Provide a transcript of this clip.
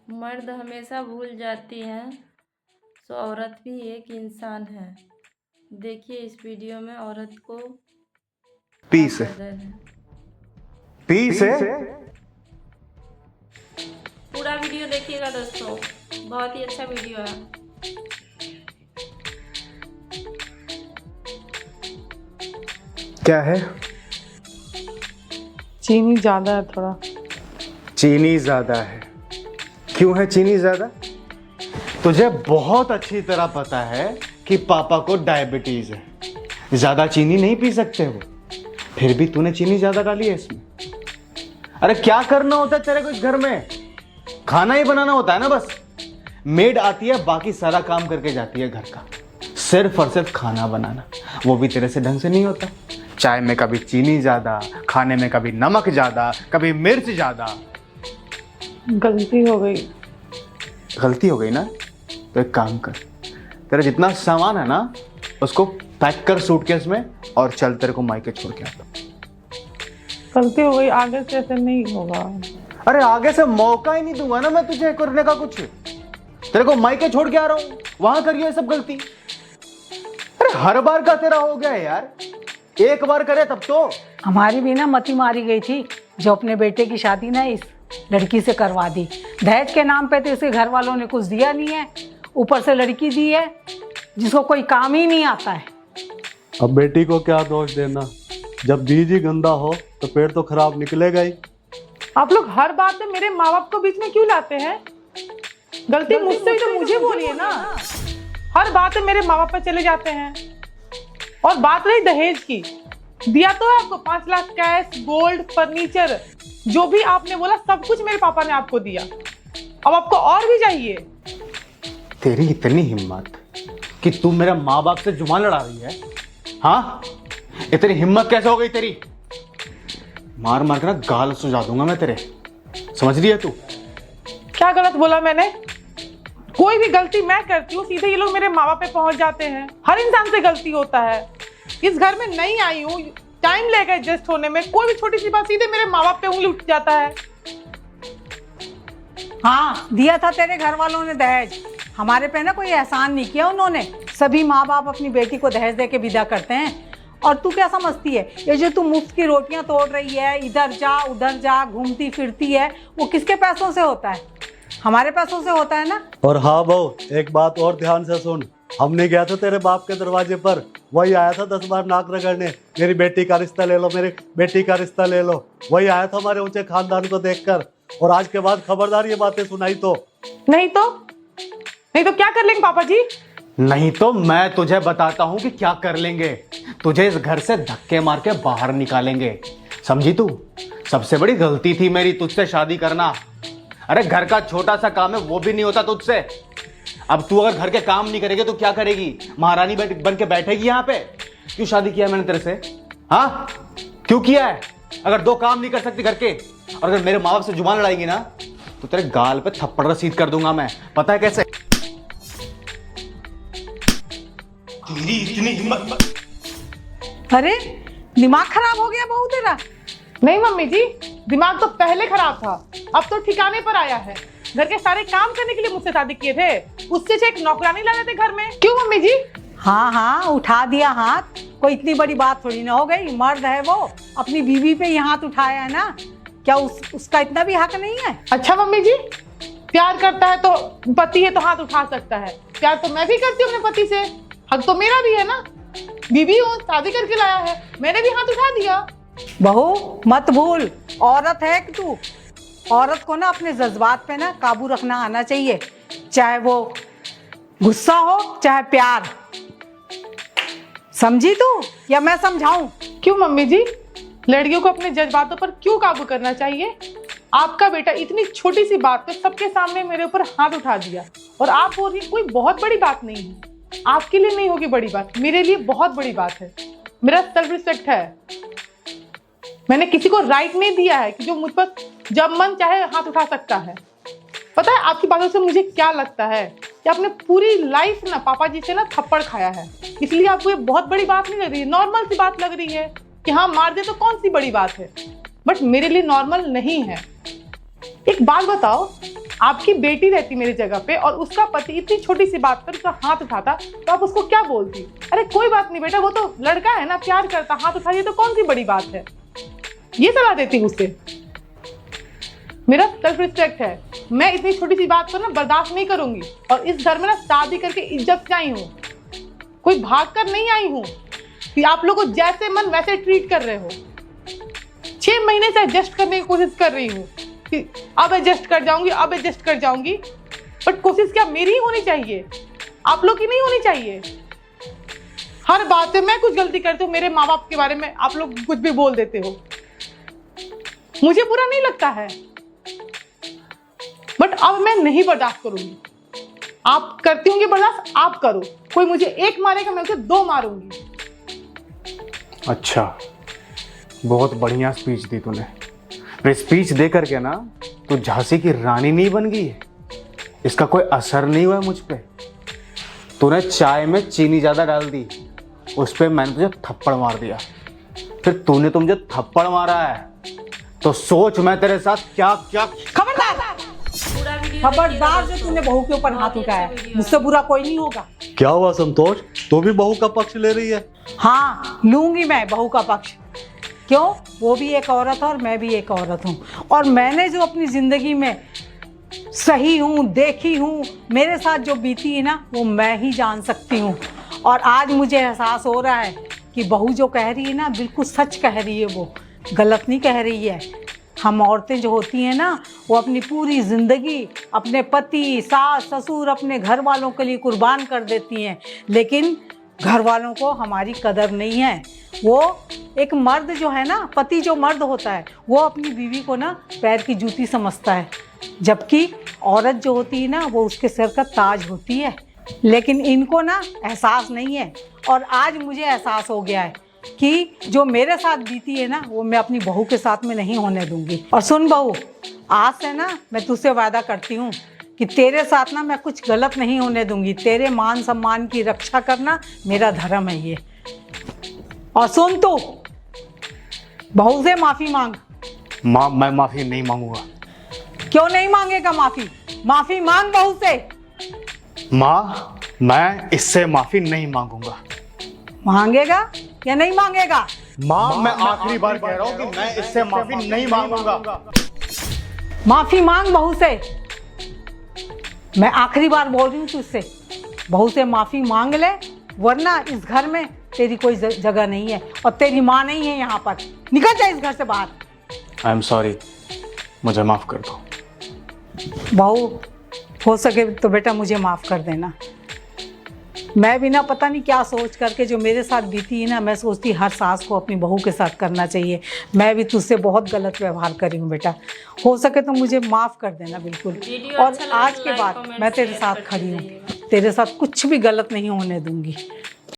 मर्द हमेशा भूल जाती हैं तो औरत भी एक इंसान है। देखिए इस वीडियो में औरत को पीस है, कदर है। पीस है। पूरा वीडियो देखिएगा दोस्तों, बहुत ही अच्छा वीडियो है। क्या है? चीनी ज्यादा है थोड़ा। चीनी ज्यादा है। क्यों है चीनी ज्यादा? तुझे बहुत अच्छी तरह पता है कि पापा को डायबिटीज है, ज्यादा चीनी नहीं पी सकते वो, फिर भी तूने चीनी ज्यादा डाली है इसमें। अरे क्या करना होता है तेरे को इस घर में? खाना ही बनाना होता है ना बस। मेड आती है, बाकी सारा काम करके जाती है घर का, सिर्फ और सिर्फ खाना बनाना, वो भी तेरे से ढंग से नहीं होता। चाय में कभी चीनी ज्यादा, खाने में कभी नमक ज्यादा, कभी मिर्च ज्यादा। गलती हो गई। गलती हो गई ना, तो एक काम कर, तेरा जितना सामान है ना उसको पैक कर सूटकेस में और चल, तेरे को मायके छोड़ के आता। गलती हो गई, आगे से ऐसे नहीं होगा। अरे आगे से मौका ही नहीं दूंगा ना मैं तुझे करने का कुछ। तेरे को मायके छोड़ के आ रहा हूं, वहां करिए सब गलती। अरे हर बार का तेरा हो गया है यार, एक बार करे तब तो। हमारी भी ना मती मारी गई थी जो अपने बेटे की शादी ना इस लड़की से करवा दी। दहेज के नाम पे तो इसके घर वालों ने कुछ दिया नहीं है, ऊपर से लड़की दी है जिसको कोई काम ही नहीं आता है। अब बेटी को क्या दोष देना, जब बीज ही गंदा हो तो पेड़ तो खराब निकलेगा ही। आप लोग हर बात में मेरे माँ बाप को बीच में क्यों लाते हैं? गलती मुझसे हुई तो मुझे बोलिए ना। हर बात में मेरे माँ बाप पे चले जाते हैं। और बात रही दहेज की, दिया तो है आपको 5 लाख कैश, गोल्ड, फर्नीचर, जो भी आपने बोला सब कुछ मेरे पापा ने आपको दिया। अब आपको और भी चाहिए? तेरी इतनी हिम्मत कि तू मेरे माँ बाप से जुबान लड़ा रही है? हाँ, इतनी हिम्मत कैसे हो गई तेरी? मार मार के ना गाल सुझा दूंगा मैं तेरे, समझ रही है तू? क्या गलत बोला मैंने? कोई भी गलती मैं करती हूँ सीधे ये लोग मेरे माँ बाप पे पहुंच जाते हैं। हर इंसान से गलती होता है। इस घर में नई आई हूँ, टाइम लेगा एडजस्ट होने में। कोई भी छोटी सी बात सीधे मेरे माँ बाप पे उंगली उठ जाता है। हाँ, दिया था तेरे घर वालों ने दहेज, हमारे पे ना कोई एहसान नहीं किया उन्होंने। सभी माँ बाप अपनी बेटी को दहेज दे के विदा करते हैं। और तू क्या समझती है, ये जो तू मुफ्त की रोटियां तोड़ रही है, इधर जा उधर जा घूमती फिरती है, वो किसके पैसों से होता है? हमारे पैसों से होता है ना। और हाँ बहू, एक बात और ध्यान से सुन, हमने गया था तेरे बाप के दरवाजे पर, वही आया था 10 बार नाक रगड़ने, मेरी बेटी का रिश्ता ले लो, मेरी बेटी का रिश्ता ले लो। वही आया था हमारे ऊंचे खानदान को देखकर। और आज के बाद खबरदार ये बातें सुनाई तो नहीं तो क्या कर लेंगे पापा जी? नहीं तो मैं तुझे बताता हूं कि क्या कर लेंगे। तुझे इस घर से धक्के मार के बाहर निकालेंगे, समझी तू? सबसे बड़ी गलती थी मेरी तुझसे शादी करना। अरे घर का छोटा सा काम है वो भी नहीं होता तुझसे। अब तू अगर घर के काम नहीं करेगी तो क्या करेगी? महारानी बन के बैठेगी यहाँ पे? क्यों शादी किया मैंने तेरे से? हाँ, क्यों किया है? अगर 2 काम नहीं कर सकती घर के, और अगर मेरे माँ बाप से जुबान लड़ाएगी ना तो तेरे गाल पे थप्पड़ रसीद कर दूंगा मैं। पता है कैसे? तेरी इतनी हिम्मत। अरे दिमाग खराब हो गया बहू तेरा? नहीं मम्मी जी, दिमाग तो पहले खराब था, अब तो ठिकाने पर आया है। घर के सारे काम करने के लिए मुझसे शादी किए थे, उससे एक नौकरानी ला रहे थे घर में। क्यों मम्मी जी? हाँ हाँ, उठा दिया हाथ, कोई इतनी बड़ी बात थोड़ी ना हो गई। मर्द है वो, अपनी बीवी पे ही हाथ उठाया है ना। क्या उसका इतना भी हक नहीं है? अच्छा मम्मी जी, प्यार करता है तो पति है तो हाथ उठा सकता है। प्यार तो मैं भी करती हूँ अपने पति से, हक तो मेरा भी है ना। बीवी हूँ, शादी करके लाया है, मैंने भी हाथ उठा दिया। बहू मत भूल, औरत है कि तू। औरत को ना अपने जज्बात पे ना काबू रखना आना चाहिए, चाहे वो गुस्सा हो चाहे प्यार। समझी तू या मैं समझाऊं? क्यों मम्मी जी, लड़कियों को अपने जज्बातों पर क्यों काबू करना चाहिए? आपका बेटा इतनी छोटी सी बात पे सबके सामने मेरे ऊपर हाथ उठा दिया, और आप बोल रही कोई बहुत बड़ी बात नहीं है। आपके लिए नहीं होगी बड़ी बात, मेरे लिए बहुत बड़ी बात है। मेरा सेल्फ रिस्पेक्ट है। मैंने किसी को राइट नहीं दिया है कि जो मुझ पर जब मन चाहे हाथ उठा सकता है। पता है आपकी बातों से मुझे क्या लगता है कि आपने पूरी लाइफ ना पापा जी से ना थप्पड़ खाया है, इसलिए आपको ये बहुत बड़ी बात नहीं लग रही है, नॉर्मल सी बात लग रही है कि हाँ मार दे तो कौन सी बड़ी बात है। बट मेरे लिए नॉर्मल नहीं है। एक बात बताओ, आपकी बेटी रहती मेरी जगह पे और उसका पति इतनी छोटी सी बात पर उसका हाथ उठाता तो आप उसको क्या बोलती? अरे कोई बात नहीं बेटा, वो तो लड़का है ना, प्यार करता, हाथ उठा दिया तो कौन सी बड़ी बात है, ये सलाह देती उससे। मेरा सेल्फ रिस्पेक्ट है, मैं इतनी छोटी सी बात को ना बर्दाश्त नहीं करूंगी। और इस घर में ना शादी करके इज्जत से आई हूँ, कोई भाग कर नहीं आई हूँ कि आप लोग को जैसे मन वैसे ट्रीट कर रहे हो। 6 महीने से एडजस्ट करने की कोशिश कर रही हूँ कि अब एडजस्ट कर जाऊंगी, अब एडजस्ट कर जाऊंगी, बट कोशिश क्या मेरी ही होनी चाहिए, आप लोग की नहीं होनी चाहिए। हर बात में मैं कुछ गलती करती हूँ, मेरे माँ बाप के बारे में आप लोग कुछ भी बोल देते हो, मुझे बुरा नहीं लगता है, बट अब मैं नहीं बर्दाश्त करूंगी। आप करती होंगे बर्दाश्त, आप करो, कोई मुझे 1 मारेगा मैं उसे 2 मारूंगी। अच्छा, बहुत बढ़िया स्पीच दी तूने। स्पीच दे करके ना तू झांसी की रानी नहीं बन गई है, इसका कोई असर नहीं हुआ है मुझ पे। तूने चाय में चीनी ज्यादा डाल दी, उस पे मैंने तुझे थप्पड़ मार दिया, फिर तूने तो मुझे थप्पड़ मारा है, तो सोच मैं तेरे साथ क्या क्या। खबरदार, पूरा वीडियो खबरदार जो तूने बहू के ऊपर हाथ उठाया, मुझसे बुरा कोई नहीं होगा। क्या हुआ संतोष, तू भी बहू का पक्ष ले रही है? हाँ, लूंगी मैं बहू का पक्ष। क्यों? वो भी एक औरत है और मैं भी एक औरत हूँ, और मैंने जो अपनी जिंदगी में सही हूँ, देखी हूँ, मेरे साथ जो बीती है ना, वो मैं ही जान सकती हूँ। और आज मुझे एहसास हो रहा है कि बहू जो कह रही है ना, बिल्कुल सच कह रही है, वो गलत नहीं कह रही है। हम औरतें जो होती हैं ना, वो अपनी पूरी ज़िंदगी अपने पति, सास, ससुर, अपने घर वालों के लिए कुर्बान कर देती हैं, लेकिन घर वालों को हमारी कदर नहीं है। वो एक मर्द जो है ना, पति जो मर्द होता है, वो अपनी बीवी को ना पैर की जूती समझता है, जबकि औरत जो होती है ना, वो उसके सिर का ताज होती है। लेकिन इनको ना एहसास नहीं है, और आज मुझे एहसास हो गया है कि जो मेरे साथ बीती है ना, वो मैं अपनी बहू के साथ में नहीं होने दूंगी। और सुन बहू, आज से ना मैं तुझसे वादा करती हूँ कि तेरे साथ ना मैं कुछ गलत नहीं होने दूंगी। तेरे मान सम्मान की रक्षा करना मेरा धर्म है ये। और सुन, तू बहू से माफी मांग। माँ, मैं माफी नहीं मांगूंगा। क्यों नहीं मांगेगा माफी? माफी मांग बहू से। माँ, मैं इससे माफी नहीं मांगूंगा। मांगेगा या नहीं मांगेगा? माँ, मैं आखिरी बार कह रहा हूँ कि मैं इससे माफी नहीं मांगूंगा। माफी मांग बहू से। मैं आखिरी बार बोल रही हूँ तुझसे, बहू से माफी मांग ले, वरना इस घर में तेरी कोई जगह नहीं है, और तेरी माँ नहीं है यहाँ पर। निकल जा इस घर से बाहर। आई एम सॉरी, मुझे माफ कर दो। बहू, हो सके तो बेटा मुझे माफ़ कर देना। मैं भी ना पता नहीं क्या सोच करके जो मेरे साथ बीती है ना, मैं सोचती हर सास को अपनी बहू के साथ करना चाहिए। मैं भी तुझसे बहुत गलत व्यवहार करी हूँ बेटा, हो सके तो मुझे माफ़ कर देना बिल्कुल। और आज के बाद मैं तेरे साथ खड़ी हूँ, तेरे साथ कुछ भी गलत नहीं होने दूंगी।